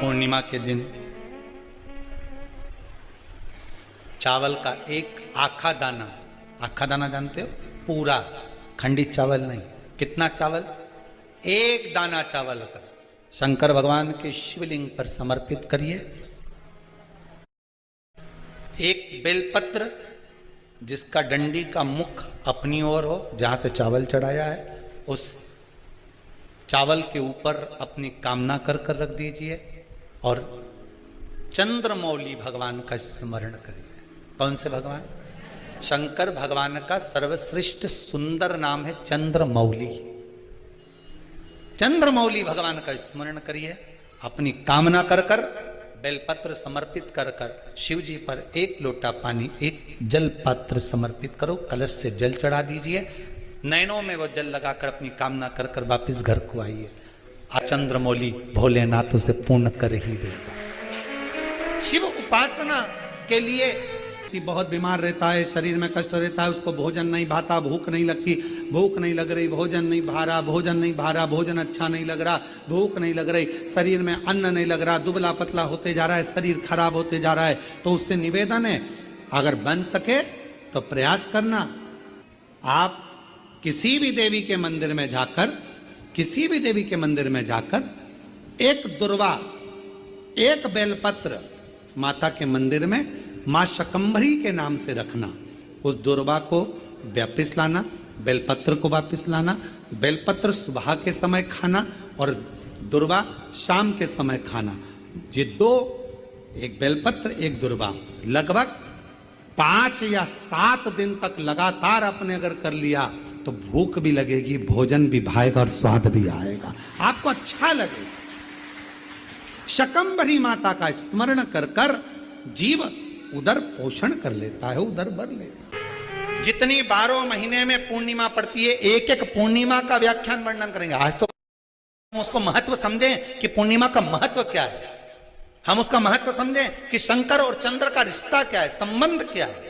पूर्णिमा के दिन चावल का एक आखा दाना जानते हो, पूरा खंडित चावल नहीं, कितना चावल, एक दाना चावल का शंकर भगवान के शिवलिंग पर समर्पित करिए। एक बेलपत्र जिसका डंडी का मुख अपनी ओर हो, जहां से चावल चढ़ाया है, उस चावल के ऊपर अपनी कामना कर कर रख दीजिए और चंद्रमौली भगवान का स्मरण करिए। कौन से भगवान? शंकर भगवान का सर्वश्रेष्ठ सुंदर नाम है चंद्रमौली। चंद्रमौली भगवान का स्मरण करिए, अपनी कामना कर कर बेलपत्र समर्पित कर कर शिव जी पर एक लोटा पानी, एक जल पात्र समर्पित करो, कलश से जल चढ़ा दीजिए, नैनों में वो जल लगाकर अपनी कामना कर कर वापिस घर को आइए। चंद्रमौली भोलेनाथ उसे पूर्ण कर ही देगा। शिव उपासना के लिए बहुत बीमार रहता है, शरीर में कष्ट रहता है, उसको भोजन नहीं भाता, भूख नहीं लगती, भूख नहीं लग रही, भोजन नहीं भा रहा, भोजन नहीं भा रहा, भोजन अच्छा नहीं लग रहा, भूख नहीं लग रही, शरीर में अन्न नहीं लग रहा, दुबला पतला होते जा रहा है, शरीर खराब होते जा रहा है, तो उससे निवेदन है, अगर बन सके तो प्रयास करना। आप किसी भी देवी के मंदिर में जाकर, किसी भी देवी के मंदिर में जाकर एक दुर्वा, एक बेलपत्र माता के मंदिर में मां शकंभरी के नाम से रखना, उस दुर्वा को वापिस लाना, बेलपत्र को वापिस लाना, बेलपत्र सुबह के समय खाना और दुर्वा शाम के समय खाना। ये दो, एक बेलपत्र एक दुर्वा, लगभग 5 या 7 दिन तक लगातार आपने अगर कर लिया तो भूख भी लगेगी, भोजन भी भाएगा और स्वाद भी आएगा, आपको अच्छा लगेगा। शकंभरी माता का स्मरण कर कर जीव उदर पोषण कर लेता है, उदर भर लेता है। जितनी 12 महीने में पूर्णिमा पड़ती है, एक एक पूर्णिमा का व्याख्यान वर्णन करेंगे। आज तो हम उसको महत्व समझें कि पूर्णिमा का महत्व क्या है, हम उसका महत्व समझें कि शंकर और चंद्र का रिश्ता क्या है, संबंध क्या है।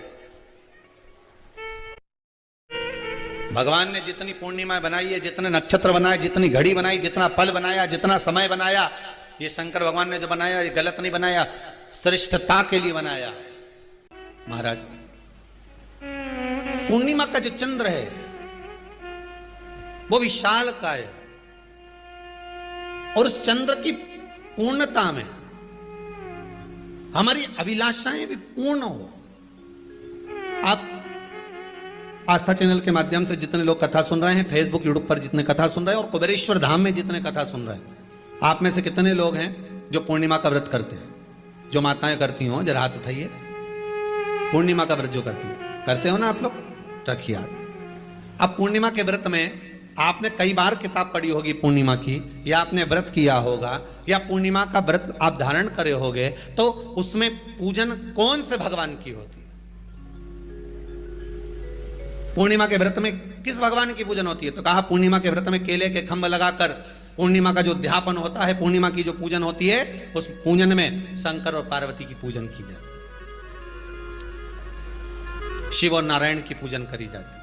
भगवान ने जितनी पूर्णिमा बनाई है, जितने नक्षत्र बनाए, जितनी घड़ी बनाई, जितना पल बनाया, जितना समय बनाया, ये शंकर भगवान ने जो बनाया ये गलत नहीं बनाया, श्रेष्ठता के लिए बनाया। महाराज, पूर्णिमा का जो चंद्र है वो विशाल का है और उस चंद्र की पूर्णता में हमारी अभिलाषाएं भी पूर्ण हो। आप आस्था चैनल के माध्यम से जितने लोग कथा सुन रहे हैं, फेसबुक यूट्यूब पर जितने कथा सुन रहे हैं और कुबेरेश्वर धाम में जितने कथा सुन रहे हैं, आप में से कितने लोग हैं जो पूर्णिमा का व्रत करते हैं? जो माताएं करती हो जरा हाथ उठाइए। पूर्णिमा का व्रत जो करती है, करते हो ना आप लोग? रखिए याद। अब पूर्णिमा के व्रत में आपने कई बार किताब पढ़ी होगी पूर्णिमा की, या आपने व्रत किया होगा, या पूर्णिमा का व्रत आप धारण करे होगे, तो उसमें पूजन कौन से भगवान की होती है? पूर्णिमा के व्रत में किस भगवान की पूजन होती है? तो कहा पूर्णिमा के व्रत में केले के खंभ लगाकर पूर्णिमा का जो अध्यापन होता है, पूर्णिमा की जो पूजन होती है, उस पूजन में शंकर और पार्वती की पूजन की जाती है, शिव और नारायण की पूजन करी जाती है,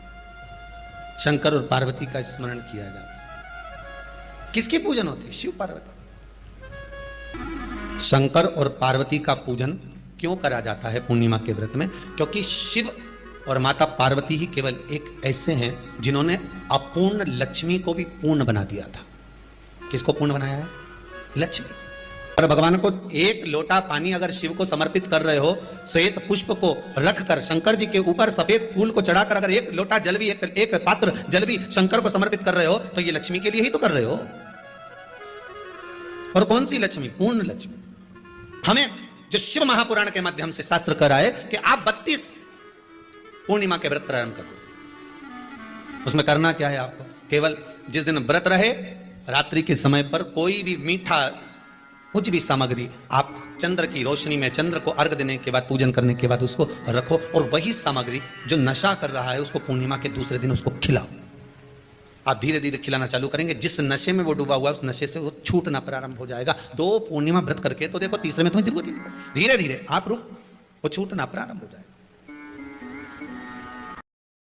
शंकर और पार्वती का स्मरण किया जाता है। किसकी पूजन होती है? शिव पार्वती। शंकर और पार्वती का पूजन क्यों करा जाता है पूर्णिमा के व्रत में? क्योंकि शिव और माता पार्वती ही केवल एक ऐसे हैं जिन्होंने अपूर्ण लक्ष्मी को भी पूर्ण बना दिया था। किसको पूर्ण बनाया है? लक्ष्मी। और भगवान को एक लोटा पानी अगर शिव को समर्पित कर रहे हो, श्वेत पुष्प को रखकर शंकर जी के ऊपर सफेद फूल को चढ़ाकर अगर एक लोटा जल भी, एक पात्र जल भी शंकर को समर्पित कर रहे हो, तो ये लक्ष्मी के लिए ही तो कर रहे हो। और कौन सी लक्ष्मी? पूर्ण लक्ष्मी। हमें जो शिव महापुराण के माध्यम से शास्त्र कर रहा है कि आप 32 पूर्णिमा के व्रत प्रारंभ करो। उसमें करना क्या है आपको? केवल जिस दिन व्रत रहे, रात्रि के समय पर कोई भी मीठा, कुछ भी सामग्री आप चंद्र की रोशनी में, चंद्र को अर्घ देने के बाद, पूजन करने के बाद उसको रखो, और वही सामग्री जो नशा कर रहा है उसको पूर्णिमा के दूसरे दिन उसको खिलाओ। आप धीरे धीरे खिलाना चालू करेंगे, जिस नशे में वो डूबा हुआ है उस नशे से वो छूटना प्रारंभ हो जाएगा। 2 पूर्णिमा व्रत करके तो देखो, तीसरे में तुम्हें जरूरत ही नहीं, धीरे धीरे आप रुक, वो छूटना प्रारंभ हो जाएगा।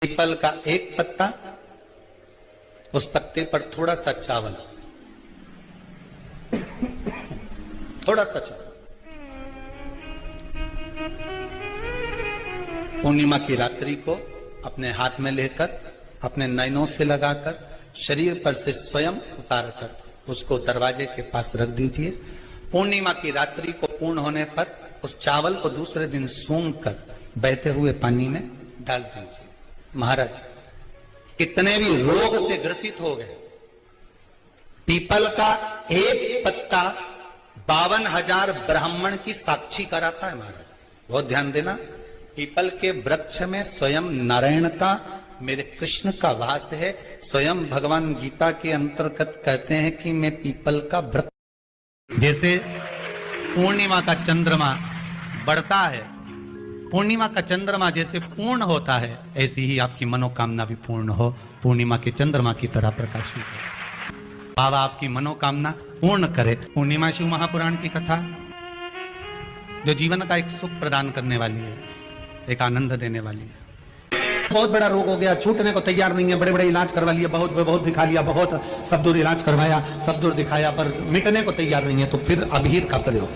पीपल का एक पत्ता, उस पत्ते पर थोड़ा सा चावल, थोड़ा सा चलो। पूर्णिमा की रात्रि को अपने हाथ में लेकर, अपने नयनों से लगाकर, शरीर पर से स्वयं उतारकर उसको दरवाजे के पास रख दीजिए। पूर्णिमा की रात्रि को पूर्ण होने पर उस चावल को दूसरे दिन सूंघ कर बहते हुए पानी में डाल दीजिए। महाराज, कितने भी रोग से ग्रसित हो गए, पीपल का एक पत्ता 52,000 ब्राह्मण की साक्षी कराता है। महाराज बहुत ध्यान देना, पीपल के वृक्ष में स्वयं नारायण का, मेरे कृष्ण का वास है। स्वयं भगवान गीता के अंतर्गत कहते हैं कि मैं पीपल का वृक्ष। जैसे पूर्णिमा का चंद्रमा बढ़ता है, पूर्णिमा का चंद्रमा जैसे पूर्ण होता है, ऐसी ही आपकी मनोकामना भी पूर्ण हो, पूर्णिमा के चंद्रमा की तरह प्रकाशित हो। बाबा आपकी मनोकामना पूर्ण करे। पूर्णिमा शिव महापुराण की कथा जो जीवन का एक सुख प्रदान करने वाली है, एक आनंद देने वाली है। बहुत बड़ा रोग हो गया, छूटने को तैयार नहीं है, बड़े बड़े इलाज करवा लिया, बहुत दिखा लिया, बहुत सब दूर इलाज करवाया, सब दूर दिखाया, पर मिटने को तैयार नहीं है। तो फिर अबीर का प्रयोग,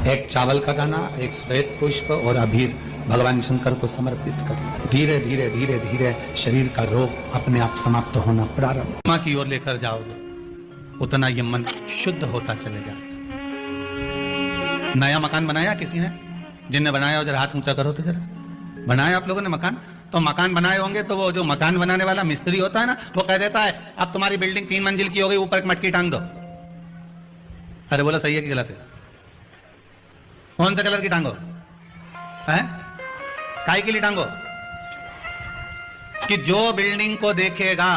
एक चावल का दाना, एक श्वेत पुष्प और अबीर भगवान शंकर को समर्पित करें। धीरे धीरे धीरे धीरे शरीर का रोग अपने आप समाप्त होना प्रारंभ। मां की ओर लेकर जाओगे उतना ये मन शुद्ध होता चले जाएगा। नया मकान बनाया किसी ने, जिनने बनाया हो जरा हाथ ऊंचा करो तो जरा। बनाया आप लोगों ने मकान, तो मकान बनाए होंगे तो वो जो मकान बनाने वाला मिस्त्री होता है ना, वो कह देता है अब तुम्हारी बिल्डिंग 3 मंजिल की हो गई, ऊपर एक मटकी टांग दो। अरे बोला सही है कि गलत है? कौन सा कलर की टांगो है? काय के लिए टांगो? कि जो बिल्डिंग को देखेगा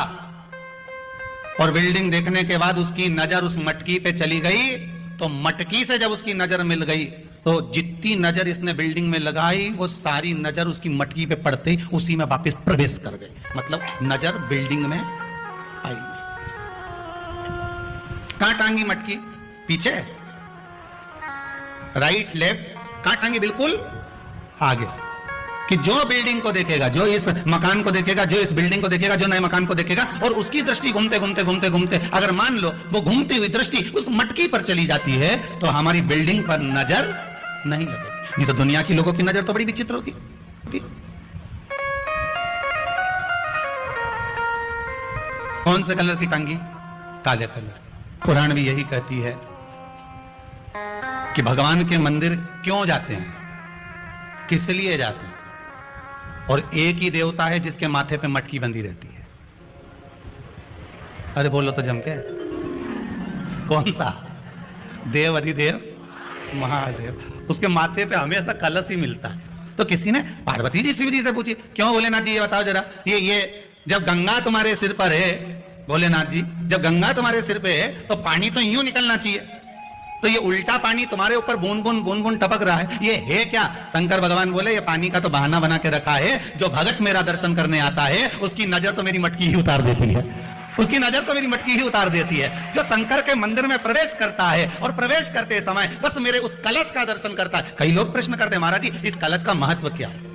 और बिल्डिंग देखने के बाद उसकी नजर उस मटकी पे चली गई, तो मटकी से जब उसकी नजर मिल गई तो जितनी नजर इसने बिल्डिंग में लगाई वो सारी नजर उसकी मटकी पे पड़ते ही उसी में वापस प्रवेश कर गई। मतलब नजर बिल्डिंग में आई। कहां टांगी मटकी? पीछे, राइट लेफ्ट, कहां टांगी? बिल्कुल आगे। कि जो बिल्डिंग को देखेगा, जो इस मकान को देखेगा, जो इस बिल्डिंग को देखेगा, जो नए मकान को देखेगा, और उसकी दृष्टि घूमते घूमते घूमते घूमते अगर मान लो वो घूमती हुई दृष्टि उस मटकी पर चली जाती है, तो हमारी बिल्डिंग पर नजर नहीं लगेगी। नहीं तो दुनिया की लोगों की नजर तो बड़ी विचित्र होती है। कौन से कलर की टांगी? काले कलर। पुराण भी यही कहती है कि भगवान के मंदिर क्यों जाते हैं, किस लिए जाते हैं, और एक ही देवता है जिसके माथे पे मटकी बंधी रहती है। अरे बोलो तो जम के, कौन सा? देव अधिदेव महादेव, उसके माथे पे हमेशा कलश ही मिलता है। तो किसी ने पार्वती जी शिव जी से पूछी, क्यों भोलेनाथ जी ये बताओ जरा, ये जब गंगा तुम्हारे सिर पर है, भोलेनाथ जी जब गंगा तुम्हारे सिर पे है तो पानी तो यूं निकलना चाहिए, तो ये उल्टा पानी तुम्हारे ऊपर बूंद बूंद टपक रहा है, ये है क्या? शंकर भगवान बोले ये पानी का तो बहाना बना के रखा है, जो भगत मेरा दर्शन करने आता है उसकी नजर तो मेरी मटकी ही उतार देती है, उसकी नजर तो मेरी मटकी ही उतार देती है। जो शंकर के मंदिर में प्रवेश करता है और प्रवेश करते समय बस मेरे उस कलश का दर्शन करता है। कई लोग प्रश्न करते हैं, महाराज जी इस कलश का महत्व क्या है?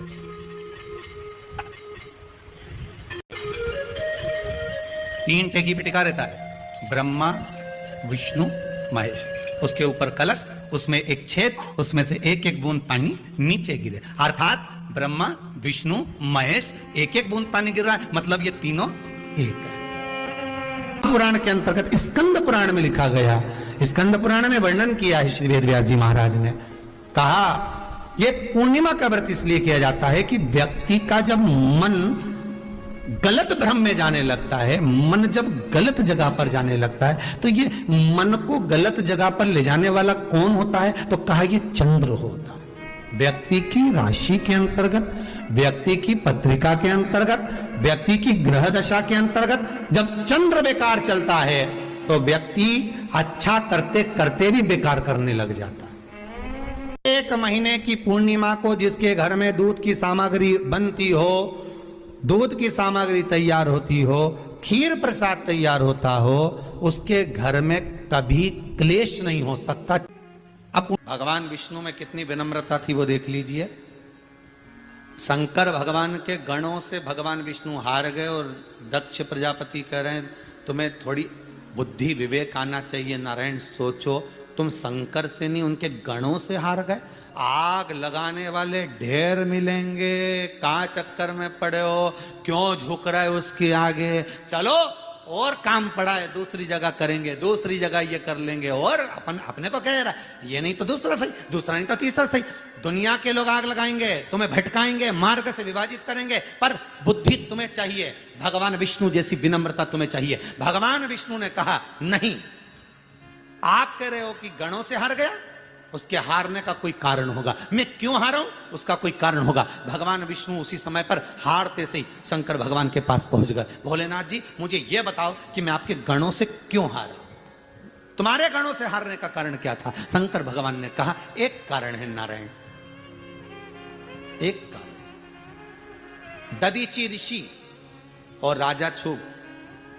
3 टेकी पे टिका रहता है, ब्रह्मा विष्णु महेश, उसके ऊपर कलश, उसमें एक छेद, उसमें से एक एक बूंद पानी नीचे गिरे, अर्थात ब्रह्मा विष्णु महेश एक एक बूंद पानी गिर रहा है, मतलब ये तीनों एक है। पुराण के अंतर्गत स्कंद पुराण में लिखा गया, स्कंद पुराण में वर्णन किया है श्री वेदव्यास जी महाराज ने, कहा ये पूर्णिमा का व्रत इसलिए किया जाता है कि व्यक्ति का जब मन गलत भ्रम में जाने लगता है, मन जब गलत जगह पर जाने लगता है, तो ये मन को गलत जगह पर ले जाने वाला कौन होता है? तो कहा ये चंद्र होता है। व्यक्ति की राशि के अंतर्गत, व्यक्ति की पत्रिका के अंतर्गत, व्यक्ति की ग्रह दशा के अंतर्गत जब चंद्र बेकार चलता है तो व्यक्ति अच्छा करते करते भी बेकार करने लग जाता है। 1 महीने की पूर्णिमा को जिसके घर में दूध की सामग्री बनती हो, दूध की सामग्री तैयार होती हो, खीर प्रसाद तैयार होता हो, उसके घर में कभी क्लेश नहीं हो सकता। अब भगवान विष्णु में कितनी विनम्रता थी वो देख लीजिए। शंकर भगवान के गणों से भगवान विष्णु हार गए और दक्ष प्रजापति कह रहे हैं तुम्हें थोड़ी बुद्धि विवेक आना चाहिए, नारायण सोचो, तुम शंकर से नहीं उनके गणों से हार गए। आग लगाने वाले ढेर मिलेंगे, कहाँ चक्कर में पड़े हो, क्यों झुक रहे उसके आगे, चलो और काम पड़ा है दूसरी जगह करेंगे, दूसरी जगह ये कर लेंगे, और अपने को कह रहा है ये नहीं तो दूसरा सही, दूसरा नहीं तो तीसरा सही। दुनिया के लोग आग लगाएंगे, तुम्हें भटकाएंगे, मार्ग से विभाजित करेंगे, पर बुद्धि तुम्हें चाहिए, भगवान विष्णु जैसी विनम्रता तुम्हें चाहिए। भगवान विष्णु ने कहा नहीं, आप कह रहे हो कि गणों से हार गया, उसके हारने का कोई कारण होगा, मैं क्यों हारा हूं उसका कोई कारण होगा। भगवान विष्णु उसी समय पर हारते से ही शंकर भगवान के पास पहुंच गए। भोलेनाथ जी मुझे यह बताओ कि मैं आपके गणों से क्यों हारा, तुम्हारे गणों से हारने का कारण क्या था। शंकर भगवान ने कहा एक कारण है नारायण, एक कारण। दधीचि ऋषि और राजा छुब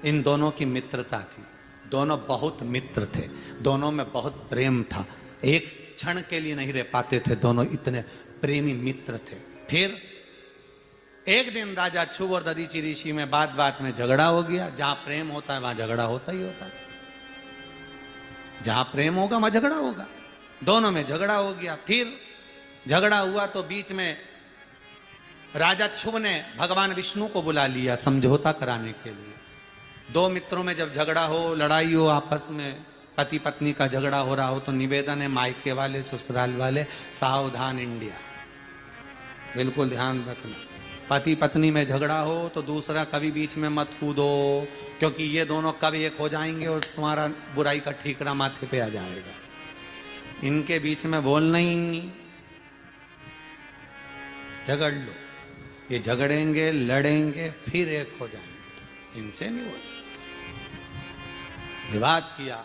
इन दोनों की मित्रता थी, दोनों बहुत मित्र थे, दोनों में बहुत प्रेम था, एक क्षण के लिए नहीं रह पाते थे, दोनों इतने प्रेमी मित्र थे। फिर एक दिन राजा छुब और दधीचि ऋषि में बात बात में झगड़ा हो गया। जहां प्रेम होता है वहां झगड़ा होता ही होता है, जहां प्रेम होगा वहां झगड़ा होगा, दोनों में झगड़ा हो गया। फिर झगड़ा हुआ तो बीच में राजा छुब ने भगवान विष्णु को बुला लिया समझौता कराने के लिए। दो मित्रों में जब झगड़ा हो, लड़ाई हो, आपस में पति पत्नी का झगड़ा हो रहा हो, तो निवेदन है मायके वाले ससुराल वाले सावधान इंडिया, बिल्कुल ध्यान रखना। पति पत्नी में झगड़ा हो तो दूसरा कभी बीच में मत कूदो, क्योंकि ये दोनों कब एक हो जाएंगे और तुम्हारा बुराई का ठीकरा माथे पे आ जाएगा। इनके बीच में बोलना ही नहीं, झगड़ लो, ये झगड़ेंगे लड़ेंगे फिर एक हो जाएंगे, इनसे नहीं बोल। विवाद किया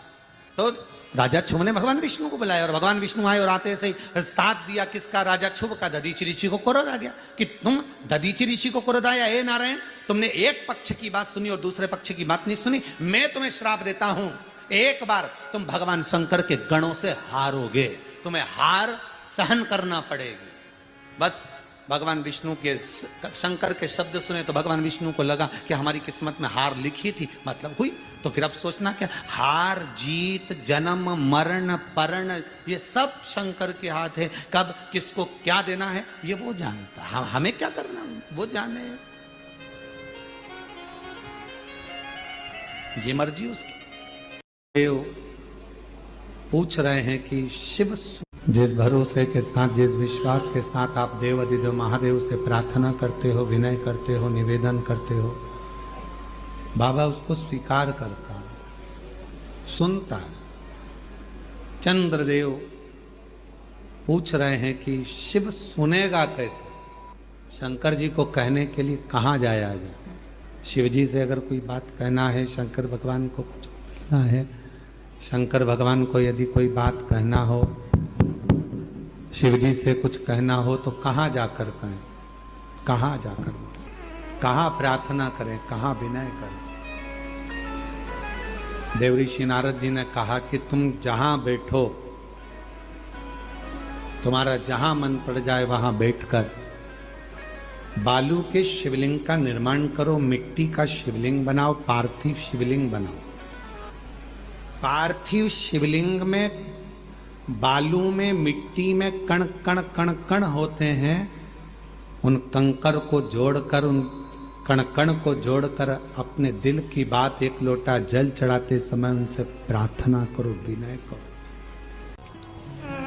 तो राजा छुब ने भगवान विष्णु को बुलाया और भगवान विष्णु आए और आते से ही साथ दिया किसका, राजा छुब का। दधीचि ऋषि को क्रोध आ गया कि तुम दधीचि ऋषि को क्रोध आया, ए नारायण तुमने एक पक्ष की बात सुनी और दूसरे पक्ष की बात नहीं सुनी, मैं तुम्हें श्राप देता हूं, एक बार तुम भगवान शंकर के गणों से हारोगे, तुम्हें हार सहन करना पड़ेगी। बस भगवान विष्णु के शंकर के शब्द सुने तो भगवान विष्णु को लगा कि हमारी किस्मत में हार लिखी थी, मतलब हुई। तो फिर अब सोचना क्या, हार जीत जन्म मरण परण ये सब शंकर के हाथ है, कब किसको क्या देना है ये वो जानता है, हमें क्या करना वो जाने, ये मर्जी उसकी। देव पूछ रहे हैं कि शिव जिस भरोसे के साथ, जिस विश्वास के साथ आप देव अधिदेव महादेव से प्रार्थना करते हो, विनय करते हो, निवेदन करते हो, बाबा उसको स्वीकार करता है, सुनता है। चंद्रदेव पूछ रहे हैं कि शिव सुनेगा कैसे, शंकर जी को कहने के लिए कहाँ जाया जाए। शिव जी से अगर कोई बात कहना है, शंकर भगवान को कुछ बोलना है, शंकर भगवान को यदि कोई बात कहना हो, शिव जी से कुछ कहना हो तो कहाँ जाकर कहें, कहाँ जाकर, कहाँ प्रार्थना करें, कहाँ विनय करें। देवऋषि नारद जी ने कहा कि तुम जहां बैठो, तुम्हारा जहां मन पड़ जाए वहां बैठकर बालू के शिवलिंग का निर्माण करो, मिट्टी का शिवलिंग बनाओ, पार्थिव शिवलिंग बनाओ। पार्थिव शिवलिंग में बालू में मिट्टी में कण कण कण कण होते हैं, उन कंकर को जोड़कर, उन कण कण को जोड़कर अपने दिल की बात एक लोटा जल चढ़ाते समय उनसे प्रार्थना करो, विनय करो।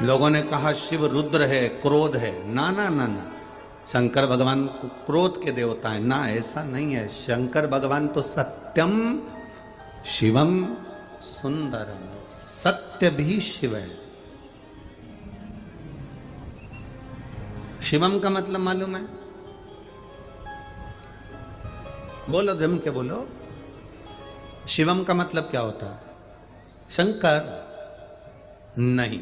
लोगों ने कहा शिव रुद्र है, क्रोध है, ना ना ना ना, शंकर भगवान को क्रोध के देवता है ना, ऐसा नहीं है। शंकर भगवान तो सत्यम शिवम सुंदरम, सत्य भी शिव है। शिवम का मतलब मालूम है, बोलो जम के बोलो, शिवम का मतलब क्या होता है? शंकर नहीं,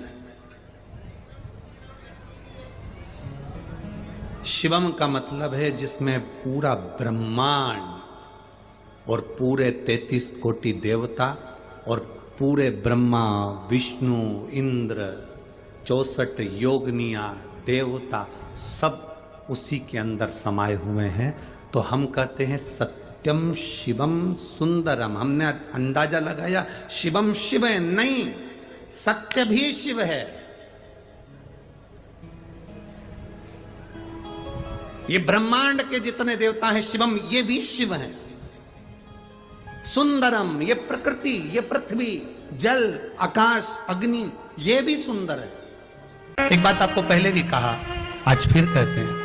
शिवम का मतलब है जिसमें पूरा ब्रह्मांड और पूरे 33 कोटि देवता और पूरे ब्रह्मा विष्णु इंद्र 64 योगनिया देवता सब उसी के अंदर समाये हुए हैं। तो हम कहते हैं सत्यम शिवम सुंदरम। हमने अंदाजा लगाया शिवम शिव है, नहीं, सत्य भी शिव है। ये ब्रह्मांड के जितने देवता हैं शिवम, ये भी शिव हैं। सुंदरम, ये प्रकृति, ये पृथ्वी, जल, आकाश, अग्नि, ये भी सुंदर है। एक बात आपको पहले भी कहा, आज फिर कहते हैं,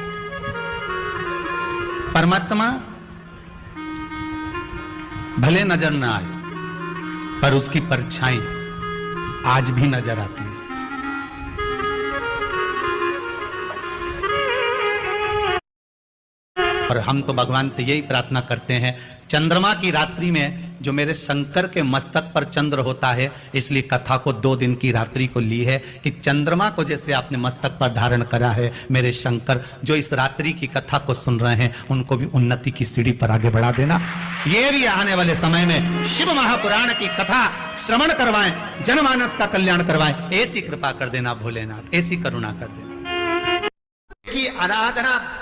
परमात्मा भले नजर ना आए पर उसकी परछाई आज भी नजर आती है। और हम तो भगवान से यही प्रार्थना करते हैं, चंद्रमा की रात्रि में जो मेरे शंकर के मस्तक पर चंद्र होता है, इसलिए कथा को 2 दिन की रात्रि को ली है कि चंद्रमा को जैसे आपने मस्तक पर धारण करा है, मेरे शंकर जो इस रात्रि की कथा को सुन रहे हैं उनको भी उन्नति की सीढ़ी पर आगे बढ़ा देना। ये भी आने वाले समय में शिव महापुराण की कथा श्रवण करवाएं, जनमानस का कल्याण करवाएं, ऐसी कृपा कर देना भोलेनाथ, ऐसी करुणा कर देना। की आराधना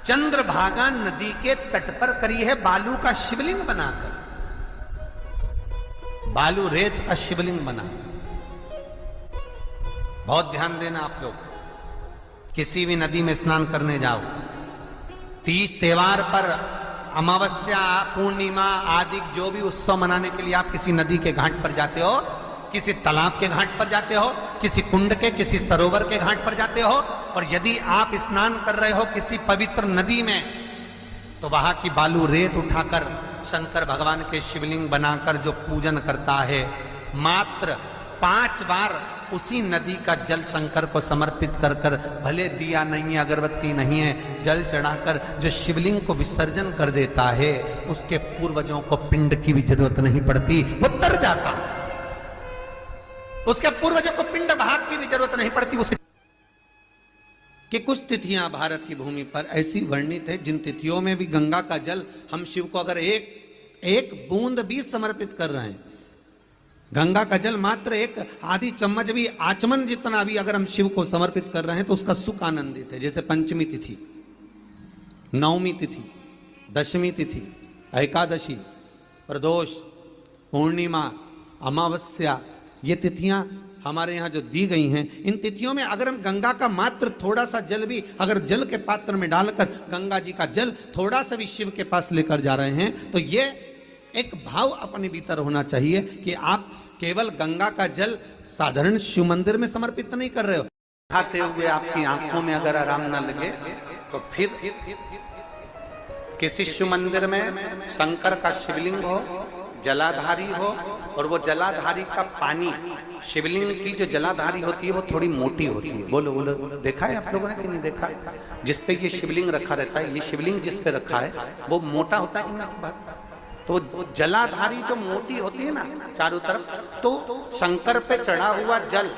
चंद्रभागा नदी के तट पर करी है, बालू का शिवलिंग बनाकर, बालू रेत का शिवलिंग बना। बहुत ध्यान देना आप लोग, किसी भी नदी में स्नान करने जाओ, तीज त्योहार पर, अमावस्या, पूर्णिमा आदि जो भी उत्सव मनाने के लिए आप किसी नदी के घाट पर जाते हो, किसी तालाब के घाट पर जाते हो, किसी कुंड के, किसी सरोवर के घाट पर जाते हो, और यदि आप स्नान कर रहे हो किसी पवित्र नदी में, तो वहां की बालू रेत उठाकर शंकर भगवान के शिवलिंग बनाकर जो पूजन करता है, मात्र 5 बार उसी नदी का जल शंकर को समर्पित कर कर, भले दिया नहीं है, अगरबत्ती नहीं है, जल चढ़ाकर जो शिवलिंग को विसर्जन कर देता है, उसके पूर्वजों को पिंड की भी जरूरत नहीं पड़ती, वो तर जाता। उसके पूर्वजों को पिंड भाग की भी जरूरत नहीं पड़ती। उसके कि कुछ तिथियां भारत की भूमि पर ऐसी वर्णित है जिन तिथियों में भी गंगा का जल हम शिव को अगर एक बूंद भी समर्पित कर रहे हैं, गंगा का जल मात्र एक आधी चम्मच भी, आचमन जितना भी अगर हम शिव को समर्पित कर रहे हैं तो उसका सुख आनंदित है। जैसे पंचमी तिथि, नवमी तिथि, दशमी तिथि, एकादशी, प्रदोष, पूर्णिमा, अमावस्या, ये तिथियां हमारे यहाँ जो दी गई हैं, इन तिथियों में अगर हम गंगा का मात्र थोड़ा सा जल भी अगर जल के पात्र में डालकर गंगा जी का जल थोड़ा सा भी शिव के पास लेकर जा रहे हैं, तो ये एक भाव अपने भीतर होना चाहिए कि आप केवल गंगा का जल साधारण शिव मंदिर में समर्पित नहीं कर रहे हो। खाते हुए आपकी आंखों में अगर आराम ना लगे तो फिर किसी शिव मंदिर में शंकर का शिवलिंग हो, जलाधारी हो, और वो जलाधारी का पानी, शिवलिंग की जो जलाधारी होती है वो थोड़ी मोटी होती है। बोलो बोलो, देखा है आप लोगों ने कि नहीं देखा? जिस पे ये शिवलिंग रखा रहता है, ये शिवलिंग जिस पे रखा है वो मोटा होता है कि नहीं? तो जलाधारी जो मोटी होती है ना चारों तरफ, तो शंकर पे चढ़ा हुआ जल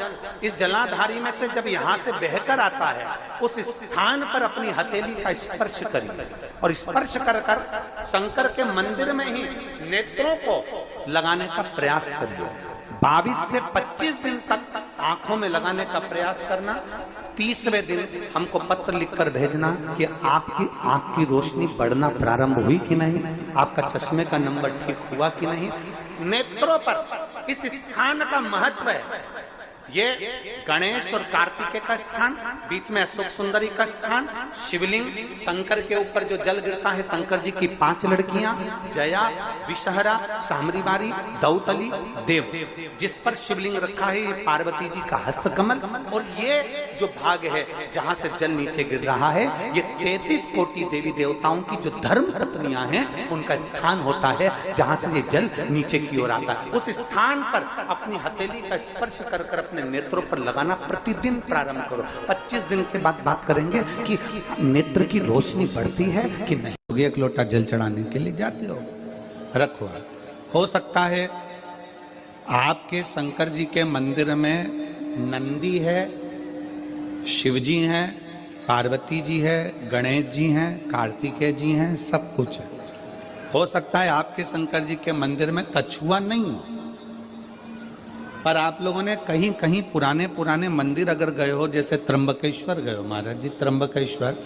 इस जलाधारी में से जब यहाँ से बहकर आता है, उस स्थान पर अपनी हथेली का स्पर्श करिए और स्पर्श कर कर शंकर के मंदिर में ही नेत्रों को लगाने का प्रयास करिए। 22 से 25 दिन तक आंखों में लगाने का प्रयास करना। 30वें दिन हमको पत्र लिखकर भेजना कि आपकी आंख की रोशनी बढ़ना प्रारंभ हुई कि नहीं, आपका चश्मे का नंबर ठीक हुआ कि नहीं। नेत्रों पर इस स्थान का महत्व है। ये गणेश और कार्तिकेय का स्थान, बीच में अशोक सुंदरी का स्थान, शिवलिंग, शंकर के ऊपर जो जल गिरता है, शंकर जी की 5 लड़कियां, जया, विषहरा, सामरीबारी, दौतली, देव, जिस पर शिवलिंग रखा है ये पार्वती जी का हस्तकमल। और ये जो भाग है जहां से जल नीचे गिर रहा है, ये 33 कोटि देवी देवताओं की जो धर्म पत्नियां हैं उनका स्थान होता है, जहां से ये जल नीचे की ओर आता है। उस स्थान पर अपनी हथेली का स्पर्श कर कर अपने नेत्रों पर लगाना प्रतिदिन प्रारंभ करो। 25 दिन के बाद बात करेंगे कि नेत्र की रोशनी बढ़ती है कि नहीं। 1 लोटा जल चढ़ाने के लिए जाते हो, रखो। हो सकता है आपके शंकर जी के मंदिर में नंदी है, शिव जी हैं, पार्वती जी है, गणेश जी हैं, कार्तिकेय जी हैं, सब कुछ है। हो सकता है आपके शंकर जी के मंदिर में कछुआ नहीं हो, पर आप लोगों ने कहीं कहीं पुराने मंदिर अगर गए हो, जैसे त्र्यंबकेश्वर गए हो महाराज जी, त्र्यंबकेश्वर,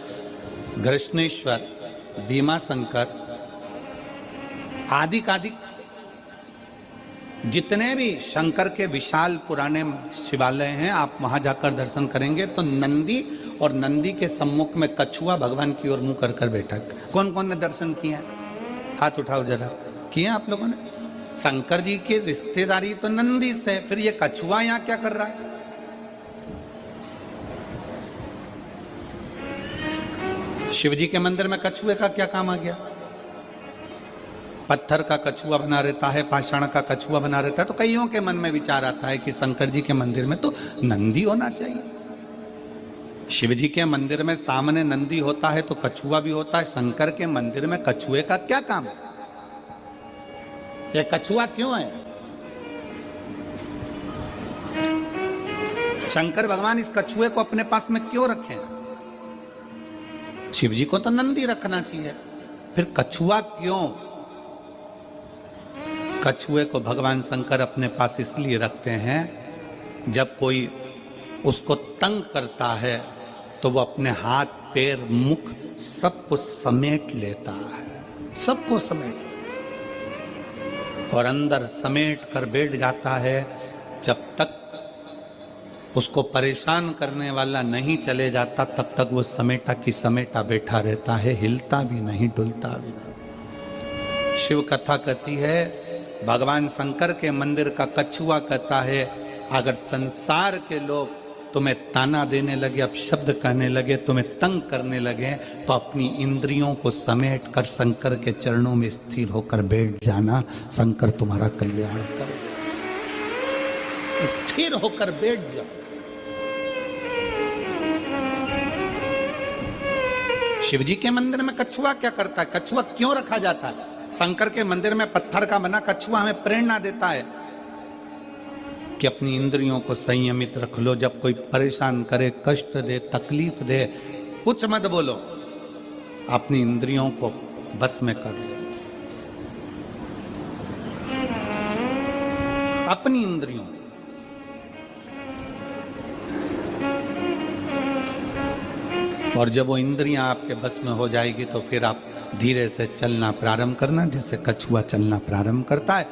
कृष्णेश्वर, भीमा शंकर, आदि जितने भी शंकर के विशाल पुराने शिवालय हैं, आप वहां जाकर दर्शन करेंगे तो नंदी और नंदी के सम्मुख में कछुआ भगवान की ओर मुंह कर कर बैठा। कौन कौन ने दर्शन किया? हाथ उठाओ जरा। किए आप लोगों ने? शंकर जी की रिश्तेदारी तो नंदी से, फिर ये कछुआ यहां क्या कर रहा है? शिव जी के मंदिर में कछुए का क्या काम आ गया? पत्थर का कछुआ बना रहता है, पाषाण का कछुआ बना रहता है, तो कईयों के मन में विचार आता है कि शंकर जी के मंदिर में तो नंदी होना चाहिए। शिव जी के मंदिर में सामने नंदी होता है तो कछुआ भी होता है, शंकर के मंदिर में कछुए का क्या काम है? ये कछुआ क्यों है? शंकर भगवान इस कछुए को अपने पास में क्यों रखे? शिव जी को तो नंदी रखना चाहिए, फिर कछुआ क्यों? कछुए को भगवान शंकर अपने पास इसलिए रखते हैं, जब कोई उसको तंग करता है तो वो अपने हाथ पैर मुख सबको समेट लेता है, सबको समेट और अंदर समेट कर बैठ जाता है। जब तक उसको परेशान करने वाला नहीं चले जाता तब तक वो समेटा की समेटा बैठा रहता है, हिलता भी नहीं, डुलता भी नहीं। शिव कथा कहती है, भगवान शंकर के मंदिर का कछुआ कहता है, अगर संसार के लोग तुम्हें ताना देने लगे, अब शब्द कहने लगे, तुम्हें तंग करने लगे, तो अपनी इंद्रियों को समेट कर शंकर के चरणों में स्थिर होकर बैठ जाना, शंकर तुम्हारा कल्याण कर। स्थिर होकर बैठ जाओ। शिव जी के मंदिर में कछुआ क्या करता है? कछुआ क्यों रखा जाता है? शंकर के मंदिर में पत्थर का बना कछुआ हमें प्रेरणा देता है कि अपनी इंद्रियों को संयमित रख लो। जब कोई परेशान करे, कष्ट दे, तकलीफ दे, कुछ मत बोलो, अपनी इंद्रियों को बस में कर लो। अपनी इंद्रियों, और जब वो इंद्रियां आपके बस में हो जाएगी तो फिर आप धीरे से चलना प्रारंभ करना, जैसे कछुआ चलना प्रारंभ करता है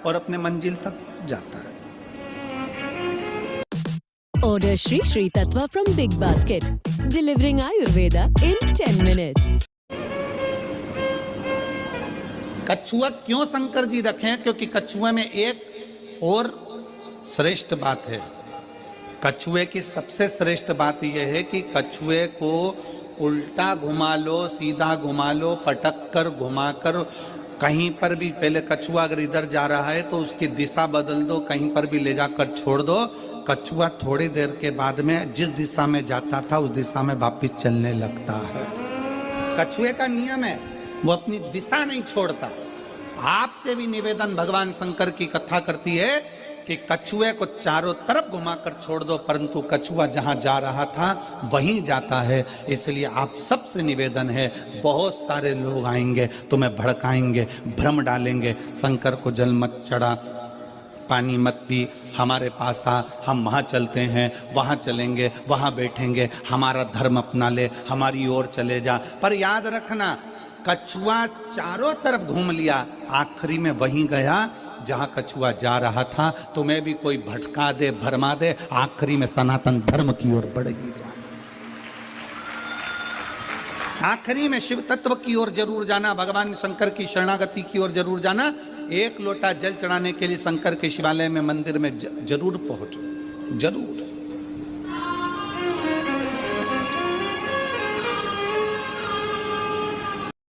और अपने मंजिल तक पहुंच जाता है। Order Shri Shri Tattva from Big Basket, delivering Ayurveda in 10 minutes. कछुआ क्यों शंकर जी रखे? क्योंकि कछुए में एक और श्रेष्ठ बात है। कछुए की सबसे श्रेष्ठ बात यह है कि कछुए को उल्टा घुमा लो, सीधा घुमा लो, पटक कर घुमा कर, कहीं पर भी, पहले कछुआ अगर इधर जा रहा है तो उसकी दिशा बदल दो, कहीं पर भी ले जाकर छोड़ दो, कछुआ थोड़ी देर के बाद में जिस दिशा में जाता था उस दिशा में वापिस चलने लगता है। कछुए का नियम है, वो अपनी दिशा नहीं छोड़ता। आपसे भी निवेदन भगवान शंकर की कथा करती है कि कछुए को चारों तरफ घुमाकर छोड़ दो, परंतु कछुआ जहां जा रहा था वहीं जाता है। इसलिए आप सबसे निवेदन है, बहुत सारे लोग आएंगे, तुम्हें भड़काएंगे, भ्रम डालेंगे, शंकर को जल मत चढ़ा, पानी मत पी, हमारे पास आ, हम वहाँ चलते हैं, वहाँ चलेंगे, वहाँ बैठेंगे, हमारा धर्म अपना ले, हमारी ओर चले जा। पर याद रखना, कछुआ चारों तरफ घूम लिया, आखिरी में वहीं गया जहाँ कछुआ जा रहा था। तुम्हें भी कोई भटका दे, भरमा दे, आखिरी में सनातन धर्म की ओर बढ़ेगी जा। आखिरी में शिव तत्व की ओर जरूर जाना, भगवान शंकर की शरणागति की ओर जरूर जाना। एक लोटा जल चढ़ाने के लिए शंकर के शिवालय में, मंदिर में जरूर पहुंचो, जरूर।